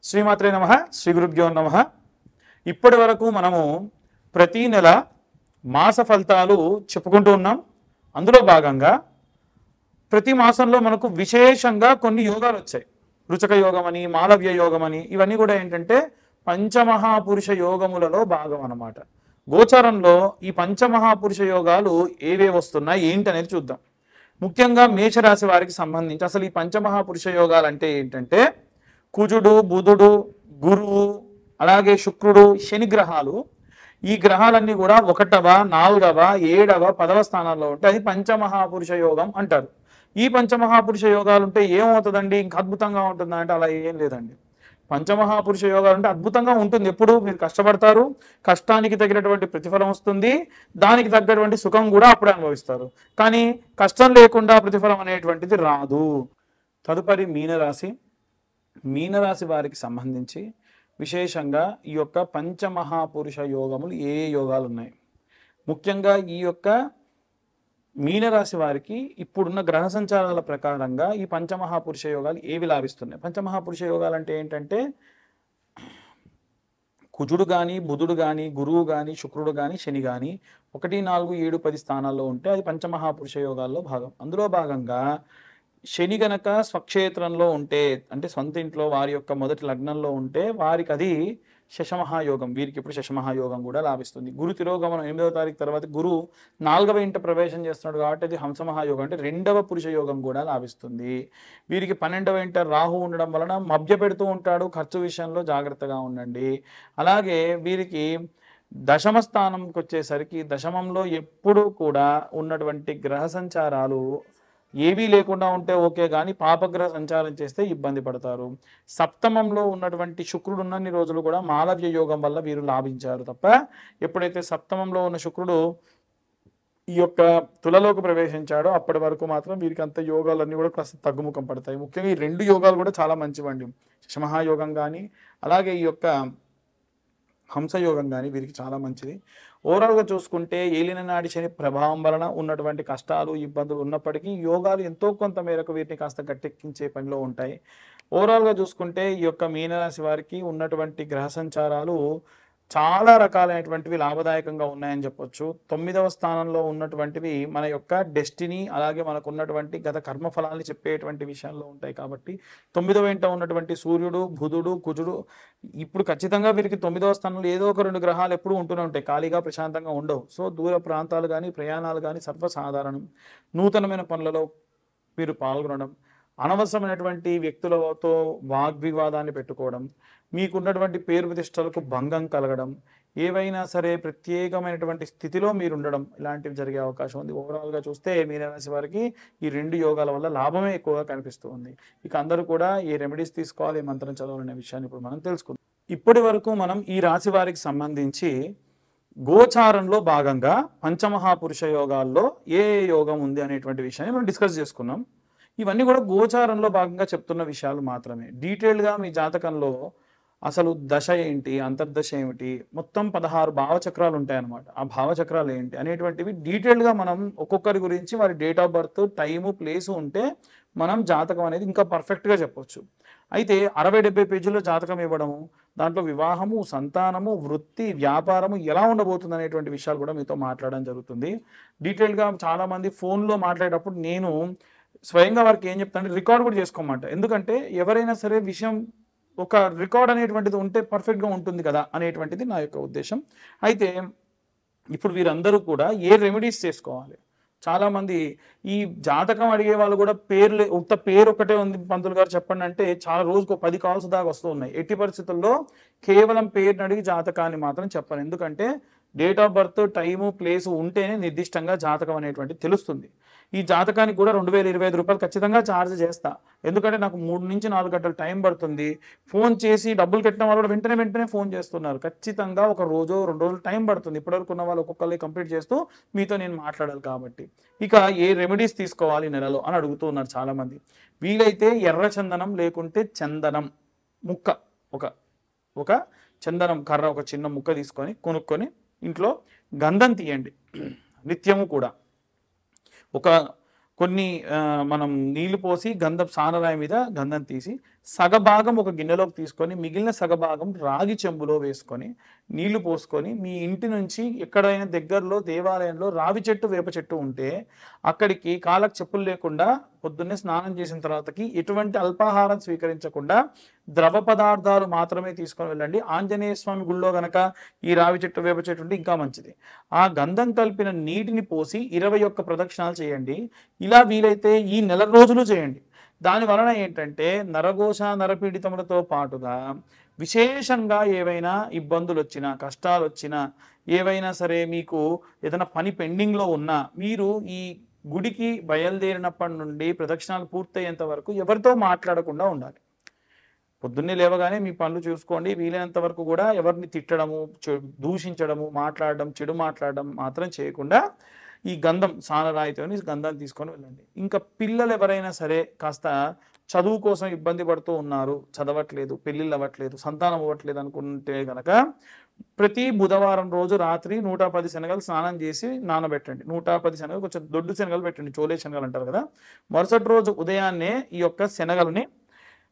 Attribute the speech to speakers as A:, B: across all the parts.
A: శ్రీమాత్రే నమః శ్రీ గురుభ్యో నమః. ఇప్పటి వరకు మనము ప్రతి నెల మాస ఫలితాలు చెప్పుకుంటూ ఉన్నాం. అందులో భాగంగా ప్రతి మాసంలో మనకు విశేషంగా కొన్ని యోగాలు వచ్చాయి. రుచక యోగం అని, మాలవ్య యోగం అని, ఇవన్నీ కూడా ఏంటంటే పంచమహాపురుష యోగములలో భాగం అన్నమాట. గోచారంలో ఈ పంచమహాపురుష యోగాలు ఏవే వస్తున్నాయి ఏంటి అనేది చూద్దాం. ముఖ్యంగా మేషరాశి వారికి సంబంధించి అసలు ఈ పంచమహాపురుష యోగాలు అంటే ఏంటంటే కుజుడు, బుధుడు, గురువు, అలాగే శుక్రుడు, శని గ్రహాలు. ఈ గ్రహాలన్నీ కూడా 1వ, 4వ, 7వ, 10వ స్థానాల్లో ఉంటే అది పంచమహాపురుష యోగం అంటారు. ఈ పంచమహాపురుష యోగాలు ఉంటే ఏమవుతుందండి, ఇంకా అద్భుతంగా ఉంటుందా అంటే అలా ఏం లేదండి. పంచమహాపురుష యోగాలు అంటే అద్భుతంగా ఉంటుంది. ఎప్పుడు మీరు కష్టపడతారు, కష్టానికి తగినటువంటి ప్రతిఫలం వస్తుంది, దానికి తగ్గటువంటి సుఖం కూడా అప్పుడే అనుభవిస్తారు. కానీ కష్టం లేకుండా ప్రతిఫలం అనేటువంటిది రాదు. తదుపరి మీనరాశి. మీనరాశి వారికి సంబంధించి విశేషంగా ఈ యొక్క పంచమహాపురుష యోగములు ఏ యోగాలు ఉన్నాయి. ముఖ్యంగా ఈ యొక్క మీనరాశి వారికి ఇప్పుడున్న గ్రహ సంచారాల ప్రకారంగా ఈ పంచమహాపురుష యోగాలు ఏవి లాభిస్తున్నాయి. పంచమహాపురుష యోగాలు అంటే ఏంటంటే కుజుడు కానీ, బుధుడు కానీ, గురువు కానీ, శుక్రుడు కానీ, శని కానీ 1, 4, 7, 10 స్థానాల్లో ఉంటే అది పంచమహాపురుష యోగాల్లో భాగం. అందులో భాగంగా శని గనక స్వక్షేత్రంలో ఉంటే, అంటే సొంత ఇంట్లో వారి యొక్క మొదటి లగ్నంలో ఉంటే వారికి అది శశమహాయోగం. వీరికి ఇప్పుడు శశమహాయోగం కూడా లాభిస్తుంది. గురు తిరోగమనం 8వ తారీఖు తర్వాత గురువు 4వ ఇంట ప్రవేశం చేస్తున్నాడు కాబట్టి అది హంసమహాయోగం, అంటే 2వ పురుష యోగం కూడా లాభిస్తుంది. వీరికి 12వ ఇంట రాహు ఉండడం వలన మభ్య పెడుతూ ఉంటాడు. ఖర్చు విషయంలో జాగ్రత్తగా ఉండండి. అలాగే వీరికి దశమ స్థానంకి వచ్చేసరికి దశమంలో ఎప్పుడు కూడా ఉన్నటువంటి గ్రహ సంచారాలు ఏవీ లేకుండా ఉంటే ఓకే, కానీ పాపగ్రహ సంచారం చేస్తే ఇబ్బంది పడతారు. సప్తమంలో ఉన్నటువంటి శుక్రుడు ఉన్నన్ని రోజులు కూడా మాలవ్య యోగం వల్ల వీరు లాభించారు తప్ప, ఎప్పుడైతే సప్తమంలో ఉన్న శుక్రుడు ఈ యొక్క తులలోకి ప్రవేశించాడో అప్పటి వరకు మాత్రం వీరికి అంత యోగాలన్నీ కూడా కాస్త తగ్గుముఖం పడతాయి. ముఖ్యంగా ఈ 2 యోగాలు కూడా చాలా మంచివండి. శశమహాయోగం కానీ అలాగే ఈ యొక్క హంసయోగం కానీ వీరికి చాలా మంచిది. ఓవరాల్గా చూసుకుంటే ఏలిన నాడి శని ప్రభావం వలన ఉన్నటువంటి కష్టాలు, ఇబ్బందులు ఉన్నప్పటికీ యోగాలు ఎంతో కొంత మేరకు వీటిని కాస్త గట్టెక్కించే పనిలో ఉంటాయి. ఓవరాల్గా చూసుకుంటే ఈ యొక్క మీనరాశి వారికి ఉన్నటువంటి గ్రహ సంచారాలు చాలా రకాలైనటువంటివి లాభదాయకంగా ఉన్నాయని చెప్పొచ్చు. 9వ స్థానంలో ఉన్నటువంటివి మన యొక్క డెస్టినీ, అలాగే మనకు ఉన్నటువంటి గత కర్మఫలాన్ని చెప్పేటువంటి విషయాల్లో ఉంటాయి. కాబట్టి 9వ ఇంట ఉన్నటువంటి సూర్యుడు, బుధుడు, కుజుడు ఇప్పుడు ఖచ్చితంగా వీరికి 9వ స్థానంలో ఏదో ఒక 2 గ్రహాలు ఎప్పుడూ ఉంటూనే ఉంటాయి, ఖాళీగా ప్రశాంతంగా ఉండవు. సో దూర ప్రాంతాలు కానీ, ప్రయాణాలు కానీ సర్వసాధారణం. నూతనమైన పనులలో వీరు పాల్గొనడం, అనవసరమైనటువంటి వ్యక్తులతో వాగ్వివాదాన్ని పెట్టుకోవడం, మీకున్నటువంటి పేరు ప్రతిష్టలకు భంగం కలగడం, ఏవైనా సరే ప్రత్యేకమైనటువంటి స్థితిలో మీరు ఉండడం, ఇలాంటివి జరిగే అవకాశం ఉంది. ఓవరాల్గా చూస్తే మీనరాశి వారికి ఈ 2 యోగాల వల్ల లాభమే ఎక్కువగా కనిపిస్తూ ఉంది. ఇక అందరూ కూడా ఏ రెమెడీస్ తీసుకోవాలి, ఏ మంత్రం చదవాలనే విషయాన్ని ఇప్పుడు మనం తెలుసుకుందాం. ఇప్పటి వరకు మనం ఈ రాశి వారికి సంబంధించి గోచారంలో భాగంగా పంచమహాపురుష యోగాల్లో ఏ యోగం ఉంది అనేటువంటి విషయాన్ని మనం డిస్కస్ చేసుకున్నాం. ఇవన్నీ కూడా గోచారంలో భాగంగా చెప్తున్న విషయాలు మాత్రమే. డీటెయిల్గా మీ జాతకంలో అసలు దశ ఏంటి, అంతర్దశ ఏమిటి, మొత్తం 16 భావచక్రాలు ఉంటాయన్నమాట. ఆ భావచక్రాలు ఏంటి అనేటువంటివి డీటెయిల్గా మనం ఒక్కొక్కరి గురించి వారి date of birth, time, place ఉంటే మనం జాతకం అనేది ఇంకా పర్ఫెక్ట్గా చెప్పొచ్చు. అయితే 60-70 పేజీల్లో జాతకం ఇవ్వడము, దాంట్లో వివాహము, సంతానము, వృత్తి, వ్యాపారము ఎలా ఉండబోతుంది అనేటువంటి విషయాలు కూడా మీతో మాట్లాడడం జరుగుతుంది. డీటెయిల్గా చాలామంది ఫోన్లో మాట్లాడేటప్పుడు నేను స్వయంగా వారికి ఏం చెప్తానంటే రికార్డ్ కూడా చేసుకోమంట. ఎందుకంటే ఎవరైనా సరే విషయం ఒక రికార్డ్ అనేటువంటిది ఉంటే పర్ఫెక్ట్గా ఉంటుంది కదా అనేటువంటిది నా యొక్క ఉద్దేశం. అయితే ఇప్పుడు వీరందరూ కూడా ఏ రెమెడీస్ చేసుకోవాలి. చాలామంది ఈ జాతకం అడిగే వాళ్ళు కూడా ఉత్త పేరు ఒకటే ఉంది పంతులు గారు చెప్పండి అంటే చాలా రోజుకు 10 కాల్స్ దాకా వస్తూ ఉన్నాయి. ఎట్టి పరిస్థితుల్లో కేవలం పేరుని అడిగి జాతకాన్ని మాత్రం చెప్పను. ఎందుకంటే date of birth, time, place ఉంటేనే నిర్దిష్టంగా జాతకం అనేటువంటిది తెలుస్తుంది. ఈ జాతకానికి కూడా 2025 రూపాయలు ఖచ్చితంగా ఛార్జ్ చేస్తా. ఎందుకంటే నాకు 3 నుంచి 4 గంటలు టైం పడుతుంది. ఫోన్ చేసి డబ్బులు కట్టిన వాళ్ళు కూడా వెంటనే ఫోన్ చేస్తున్నారు. ఖచ్చితంగా ఒక రోజు 2 రోజులు టైం పడుతుంది. ఇప్పటివరకు ఉన్న వాళ్ళు ఒక్కొక్కరిని కంప్లీట్ చేస్తూ మీతో నేను మాట్లాడాలి కాబట్టి. ఇక ఏ రెమెడీస్ తీసుకోవాలి నెలలో అని అడుగుతూ ఉన్నారు చాలామంది. వీలైతే ఎర్ర చందనం లేకుంటే చందనం ముక్క, ఒక చందనం కర్ర, ఒక చిన్న ముక్క తీసుకొని కొనుక్కొని ఇంట్లో గంధం తీయండి. నిత్యము కూడా కొన్ని మనం నీళ్లు పోసి గంధం సానరాయి మీద గంధం తీసి సగభాగం ఒక గిన్నెలోకి తీసుకొని మిగిలిన సగభాగం రాగి చెంబులో వేసుకొని నీళ్లు పోసుకొని మీ ఇంటి నుంచి ఎక్కడైనా దగ్గరలో దేవాలయంలో రావి చెట్టు వేప చెట్టు ఉంటే అక్కడికి కాళ్ళకు చెప్పులు లేకుండా పొద్దున్నే స్నానం చేసిన తర్వాతకి ఎటువంటి అల్పాహారం స్వీకరించకుండా ద్రవ పదార్థాలు మాత్రమే తీసుకొని వెళ్ళండి. ఆంజనేయ స్వామి గుళ్ళో గనక ఈ రావి చెట్టు వేప చెట్టు ఉంటే ఇంకా మంచిది. ఆ గంధం కలిపిన నీటిని పోసి 21 ప్రదక్షిణాలు చేయండి. ఇలా వీలైతే ఈ నెల రోజులు చేయండి. దాని వలన ఏంటంటే నరఘోష నరపీడితములతో పాటుగా విశేషంగా ఏవైనా ఇబ్బందులు వచ్చినా కష్టాలు వచ్చినా ఏవైనా సరే మీకు ఏదైనా పని పెండింగ్లో ఉన్నా మీరు ఈ గుడికి బయలుదేరినప్పటి నుండి ప్రదక్షిణాలు పూర్తయ్యేంత వరకు ఎవరితో మాట్లాడకుండా ఉండాలి. పొద్దున్నే లేవగానే మీ పనులు చూసుకోండి. వీలైనంత వరకు కూడా ఎవరిని తిట్టడము దూషించడము మాట్లాడడం చెడు మాట్లాడడం మాత్రం చేయకుండా ఈ గంధం సానరాయితోని గంధాన్ని తీసుకొని వెళ్ళండి. ఇంకా పిల్లలు ఎవరైనా సరే కాస్త చదువు కోసం ఇబ్బంది పడుతూ ఉన్నారు, చదవట్లేదు, పెళ్ళిళ్ళు అవ్వట్లేదు, సంతానం అవ్వట్లేదు అనుకుంటే గనక ప్రతి బుధవారం రోజు రాత్రి 110 శనగలు స్నానం చేసి నానబెట్టండి. 110 శనగలు కొంచెం దొడ్డు శనగలు పెట్టండి, చోలే శనగలు అంటారు కదా. మరుసటి రోజు ఉదయాన్నే ఈ యొక్క శనగలని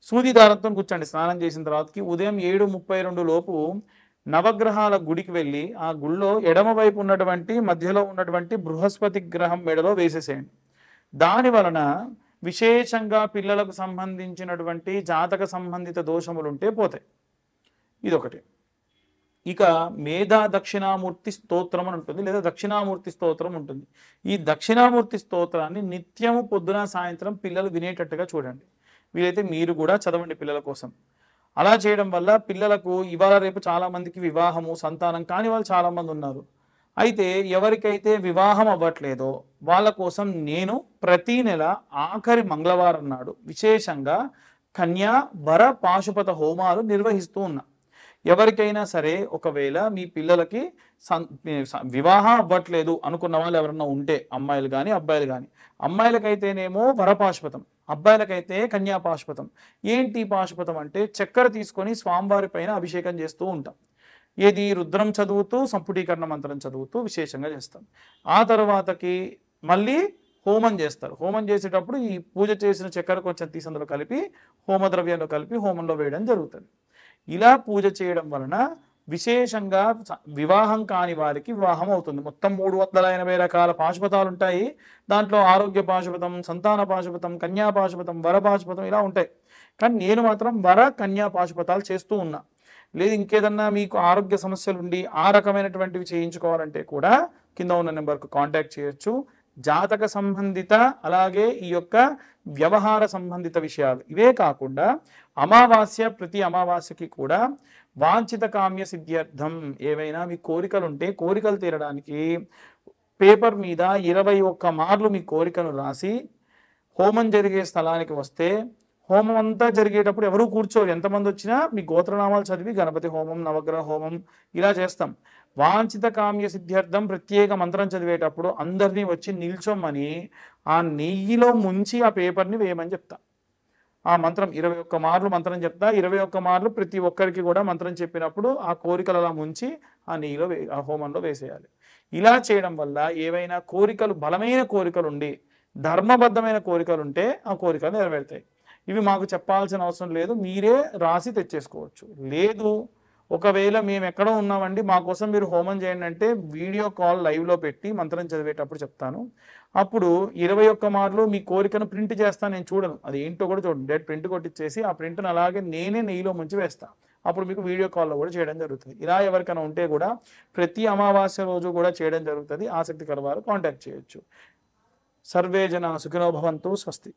A: సూది దారంతో కూర్చోండి. స్నానం చేసిన తర్వాతకి ఉదయం 7:32 లోపు నవగ్రహాల గుడికి వెళ్ళి ఆ గుళ్ళో ఎడమ వైపు ఉన్నటువంటి మధ్యలో ఉన్నటువంటి బృహస్పతి గ్రహం మెడలో వేసేసేయండి. దాని వలన విశేషంగా పిల్లలకు సంబంధించినటువంటి జాతక సంబంధిత దోషములు ఉంటే పోతాయి. ఇదొకటి. ఇక మేధా దక్షిణామూర్తి స్తోత్రం అని ఉంటుంది, లేదా దక్షిణామూర్తి స్తోత్రం ఉంటుంది. ఈ దక్షిణామూర్తి స్తోత్రాన్ని నిత్యము పొద్దున సాయంత్రం పిల్లలు వినేటట్టుగా చూడండి. వీలైతే మీరు కూడా చదవండి పిల్లల కోసం. అలా చేయడం వల్ల పిల్లలకు ఇవాళ రేపు చాలా మందికి వివాహము సంతానం కాని వాళ్ళు చాలా మంది ఉన్నారు. అయితే ఎవరికైతే వివాహం అవ్వట్లేదో వాళ్ళ కోసం నేను ప్రతి నెల ఆఖరి మంగళవారం నాడు విశేషంగా కన్యా వర పాశుపత హోమాలు నిర్వహిస్తూ ఉన్నా. ఎవరికైనా సరే ఒకవేళ మీ పిల్లలకి వివాహం అవ్వట్లేదు అనుకున్న వాళ్ళు ఎవరన్నా ఉంటే అమ్మాయిలు కానీ అబ్బాయిలు కానీ, అమ్మాయిలకైతేనేమో వరపాశుపతం, అబ్బాయిలకైతే కన్యాపాశుపతం. ఏంటి పాశుపతం అంటే చక్కెర తీసుకొని స్వామివారి పైన అభిషేకం చేస్తూ ఉంటాం. ఏది రుద్రం చదువుతూ సంపుటీకరణ మంత్రం చదువుతూ విశేషంగా చేస్తాం. ఆ తర్వాతకి మళ్ళీ హోమం చేస్తారు. హోమం చేసేటప్పుడు ఈ పూజ చేసిన చక్కెర కొంచెం తీసి అందులో కలిపి హోమద్రవ్యంలో కలిపి హోమంలో వేయడం జరుగుతుంది. ఇలా పూజ చేయడం వలన విశేషంగా వివాహం కాని వారికి వివాహం అవుతుంది. మొత్తం 380 రకాల పాశుపతాలు ఉంటాయి. దాంట్లో ఆరోగ్య పాశుపతం, సంతాన పాశుపతం, కన్యా పాశుపతం, వర పాశుపతం ఇలా ఉంటాయి. కానీ నేను మాత్రం వర కన్యా పాశుపతాలు చేస్తూ ఉన్నా. లేదు ఇంకేదన్నా మీకు ఆరోగ్య సమస్యలు ఉండి ఆ రకమైనటువంటివి చేయించుకోవాలంటే కూడా కింద ఉన్న నెంబర్కు కాంటాక్ట్ చేయొచ్చు. జాతక సంబంధిత అలాగే ఈ యొక్క వ్యవహార సంబంధిత విషయాలు ఇవే కాకుండా అమావాస్య ప్రతి అమావాస్యకి కూడా వాంఛిత కామ్య సిద్ధ్యర్థం ఏవైనా మీ కోరికలు ఉంటే కోరికలు తీరడానికి పేపర్ మీద 21 మార్లు మీ కోరికను రాసి హోమం జరిగే స్థలానికి వస్తే హోమం అంతా జరిగేటప్పుడు ఎవరు కూర్చోరు. ఎంతమంది వచ్చినా మీ గోత్రనామాలు చదివి గణపతి హోమం నవగ్రహ హోమం ఇలా చేస్తాం. వాంఛిత కామ్య సిద్ధ్యర్థం ప్రత్యేక మంత్రం చదివేటప్పుడు అందరినీ వచ్చి నిల్చోమని ఆ నెయ్యిలో ముంచి ఆ పేపర్ని వేయమని చెప్తా. ఆ మంత్రం 21 మార్లు మంత్రం చెప్తా. 21 మార్లు ప్రతి ఒక్కరికి కూడా మంత్రం చెప్పినప్పుడు ఆ కోరికలు అలా ముంచి ఆ నెయ్యిలో ఆ హోమంలో వేసేయాలి. ఇలా చేయడం వల్ల ఏవైనా కోరికలు బలమైన కోరికలు ఉండి ధర్మబద్ధమైన కోరికలు ఉంటే ఆ కోరికలు నెరవేరుతాయి. ఇవి మాకు చెప్పాల్సిన అవసరం లేదు, మీరే రాసి తెచ్చేసుకోవచ్చు. లేదు ఒకవేళ మేము ఎక్కడో ఉన్నామండి మా కోసం మీరు హోమం చేయండి అంటే వీడియో కాల్ లైవ్లో పెట్టి మంత్రం చదివేటప్పుడు చెప్తాను. అప్పుడు 21 మార్లు మీ కోరికను ప్రింట్ చేస్తాను. నేను చూడను, అది ఏంటో కూడా చూడండి. డైరెక్ట్ ప్రింట్ కొట్టించేసి ఆ ప్రింట్ను అలాగే నేనే నెయ్యిలో ముంచి వేస్తాను. అప్పుడు మీకు వీడియో కాల్లో కూడా చేయడం జరుగుతుంది. ఇలా ఎవరికైనా ఉంటే కూడా ప్రతి అమావాస్య రోజు కూడా చేయడం జరుగుతుంది. ఆసక్తికర వారు కాంటాక్ట్ చేయొచ్చు. సర్వే జన సుఖినో భవంతు. స్వస్తి.